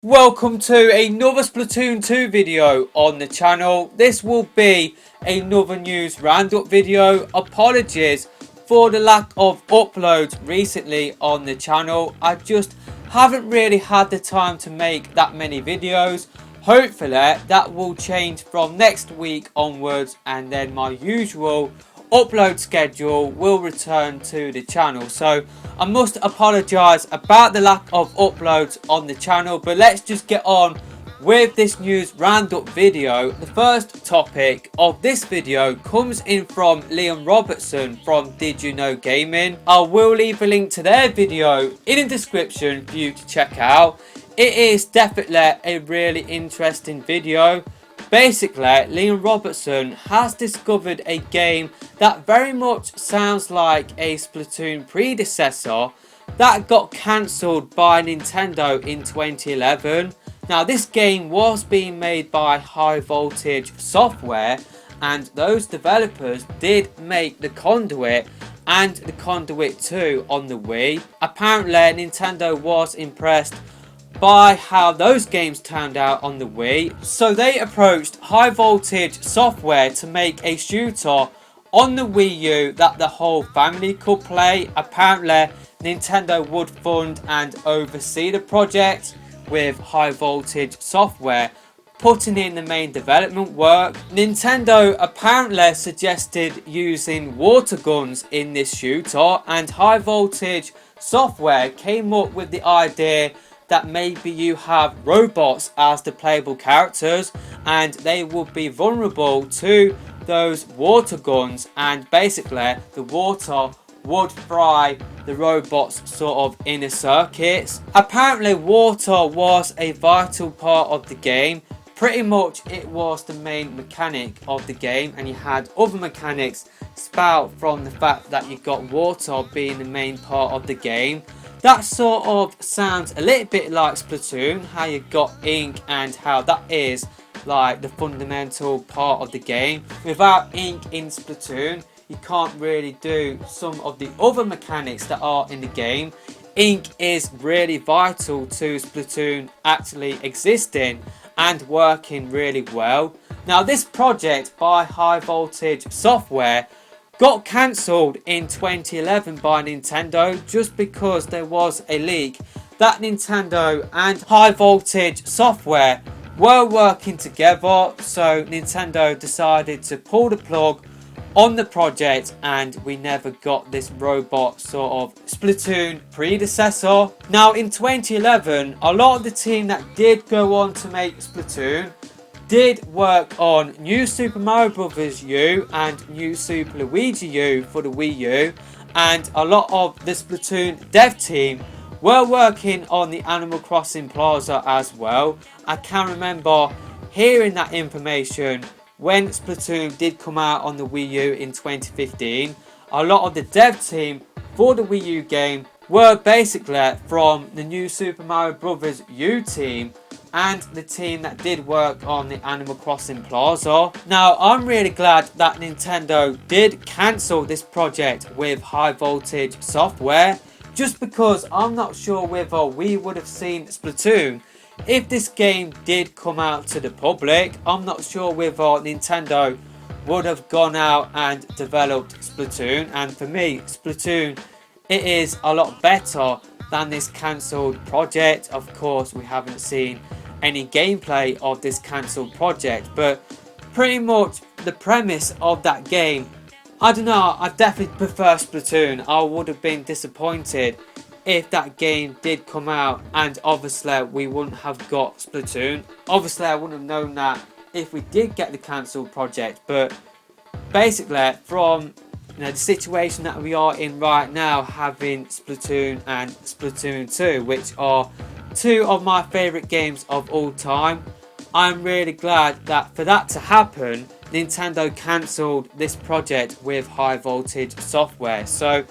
Welcome to another Splatoon 2 video on the channel. This will be another news roundup video. Apologies for the lack of uploads recently on the channel. I just haven't really had the time to make that many videos. Hopefully that will change from next week onwards, and then my usual upload schedule will return to the channel. So I must apologise about the lack of uploads on the channel, but let's just get on with this news roundup video. The first topic of this video comes in from Liam Robertson from Did You Know Gaming. I will leave a link to their video in the description for you to check out. It is definitely a really interesting video. Basically, Liam Robertson has discovered a game that very much sounds like a Splatoon predecessor that got cancelled by Nintendo in 2011. Now, this game was being made by High Voltage Software, and those developers did make the Conduit and the Conduit 2 on the Wii. Apparently, Nintendo was impressed by how those games turned out on the Wii, so they approached High Voltage Software to make a shooter on the Wii U that the whole family could play. Apparently Nintendo would fund and oversee the project, with High Voltage Software putting in the main development work. Nintendo apparently suggested using water guns in this shooter, and High Voltage Software came up with the idea that maybe you have robots as the playable characters and they will be vulnerable to those water guns, and basically the water would fry the robots' sort of inner circuits. Apparently water was a vital part of the game. Pretty much it was the main mechanic of the game, and you had other mechanics spout from the fact that you got water being the main part of the game. That sort of sounds a little bit like Splatoon, how you got ink and how that is like the fundamental part of the game. Without ink in Splatoon, you can't really do some of the other mechanics that are in the game. Ink is really vital to Splatoon actually existing and working really well. Now, this project by High Voltage Software got cancelled in 2011 by Nintendo just because there was a leak that Nintendo and High Voltage Software were working together. So Nintendo decided to pull the plug on the project, and we never got this robot sort of Splatoon predecessor. Now, in 2011, a lot of the team that did go on to make Splatoon did work on New Super Mario Bros. U and New Super Luigi U for the Wii U, and a lot of the Splatoon dev team were working on the Animal Crossing Plaza as well. I can remember hearing that information when Splatoon did come out on the Wii U in 2015. A lot of the dev team for the Wii U game were basically from the New Super Mario Bros. U team and the team that did work on the Animal Crossing Plaza. Now, I'm really glad that Nintendo did cancel this project with High Voltage Software, just because I'm not sure whether we would have seen Splatoon if this game did come out to the public. I'm not sure whether Nintendo would have gone out and developed Splatoon, and for me, Splatoon, it is a lot better than this cancelled project. Of course, we haven't seen any gameplay of this cancelled project, but pretty much the premise of that game, I don't know, I definitely prefer Splatoon. I would have been disappointed if that game did come out and obviously we wouldn't have got Splatoon. Obviously I wouldn't have known that if we did get the cancelled project, but basically from the situation that we are in right now, having Splatoon and Splatoon 2, which are two of my favourite games of all time, I'm really glad that for that to happen, Nintendo cancelled this project with High Voltage Software. So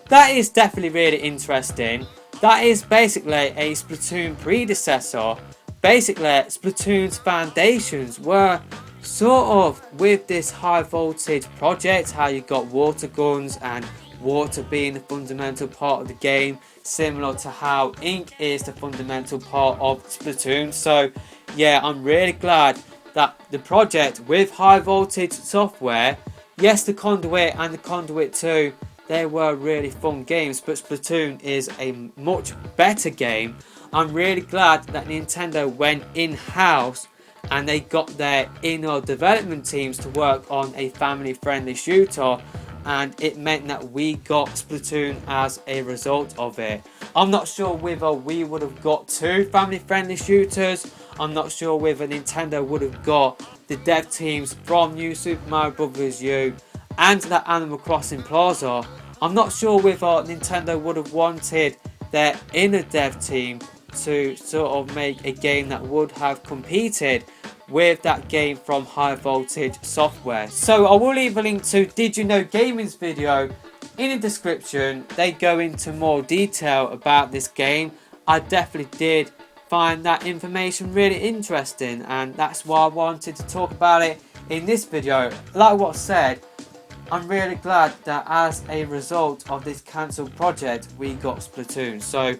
that is definitely really interesting. That is basically a Splatoon predecessor. Basically, Splatoon's foundations were sort of with this High Voltage project, how you got water guns and water being a fundamental part of the game, similar to how ink is the fundamental part of Splatoon. So yeah, I'm really glad that the project with high voltage software, yes, the Conduit and the Conduit 2, they were really fun games, but Splatoon is a much better game. I'm really glad that Nintendo went in-house and they got their inner development teams to work on a family-friendly shooter, and it meant that we got Splatoon as a result of it. I'm not sure whether we would have got 2 family-friendly shooters. I'm not sure whether Nintendo would have got the dev teams from New Super Mario Bros. U and that Animal Crossing Plaza. I'm not sure whether Nintendo would have wanted their inner dev team to sort of make a game that would have competed with that game from high voltage software. So I will leave a link to Did You Know Gaming's video in the description. They go into more detail about this game. I definitely did find that information really interesting, and that's why I wanted to talk about it in this video. Like what I said, I'm really glad that as a result of this cancelled project we got Splatoon. So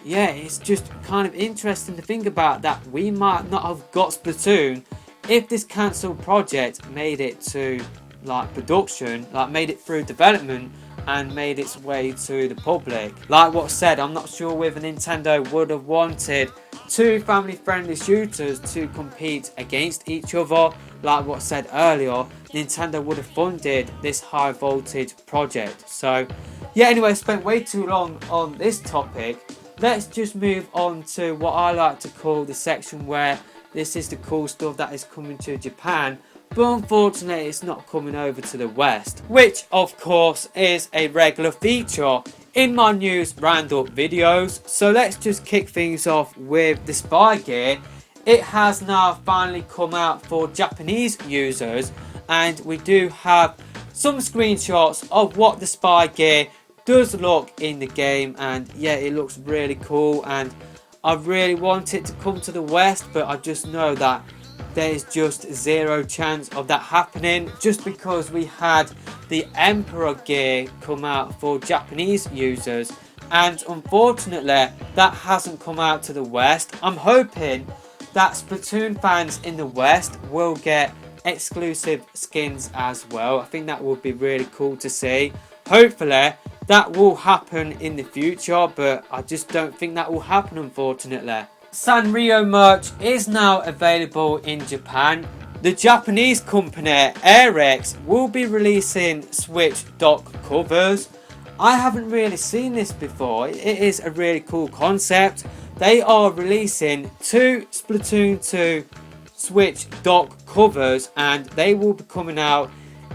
yeah, it's just kind of interesting to think about that we might not have got Splatoon if this cancelled project made it to like production, like made it through development and made its way to the public. Like what I said, I'm not sure whether Nintendo would have wanted 2 family-friendly shooters to compete against each other. Like what I said earlier, Nintendo would have funded this high voltage project. So yeah, anyway, I spent way too long on this topic. Let's just move on to what I like to call the section where this is the cool stuff that is coming to Japan, but unfortunately it's not coming over to the West, which of course is a regular feature in my news roundup videos. So let's just kick things off with the spy gear. It has now finally come out for Japanese users, and we do have some screenshots of what the spy gear does look in the game, and yeah, it looks really cool, and I really want it to come to the West, but I just know that there is just zero chance of that happening, just because we had the Emperor gear come out for Japanese users, and unfortunately that hasn't come out to the West. I'm hoping that Splatoon fans in the West will get exclusive skins as well. I think that would be really cool to see. Hopefully that will happen in the future, but I just don't think that will happen, unfortunately. Sanrio merch is now available in Japan. The Japanese company Airex will be releasing Switch dock covers. I haven't really seen this before. It is a really cool concept. They are releasing 2 Splatoon 2 Switch dock covers, and they will be coming out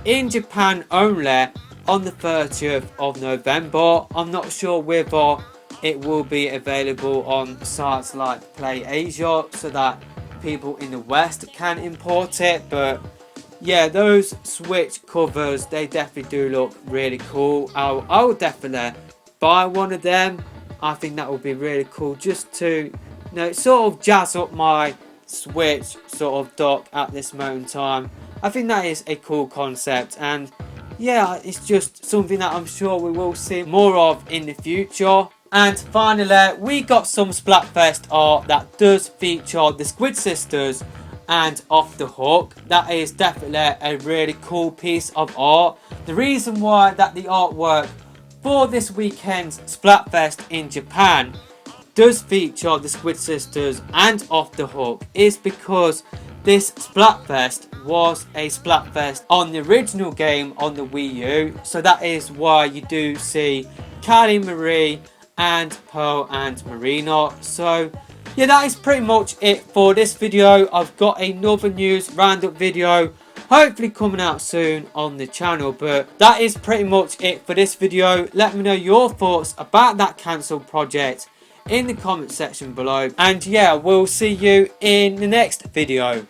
in Japan only on the 30th of November. I'm not sure whether it will be available on sites like Play Asia so that people in the West can import it, but yeah, those Switch covers, they definitely do look really cool. I will definitely buy one of them. I think that would be really cool, just to, you know, sort of jazz up my Switch sort of dock at this moment in time. I think that is a cool concept, and yeah, it's just something that I'm sure we will see more of in the future. And finally, we got some Splatfest art that does feature the Squid Sisters and Off the Hook. That is definitely a really cool piece of art. The reason why that the artwork for this weekend's Splatfest in Japan does feature the Squid Sisters and Off the Hook is because this Splatfest was a Splatfest on the original game on the Wii U. So that is why you do see Callie Marie and Pearl and Marina. So yeah, that is pretty much it for this video. I've got another news roundup video hopefully coming out soon on the channel, but that is pretty much it for this video. Let me know your thoughts about that cancelled project in the comment section below, and yeah, we'll see you in the next video.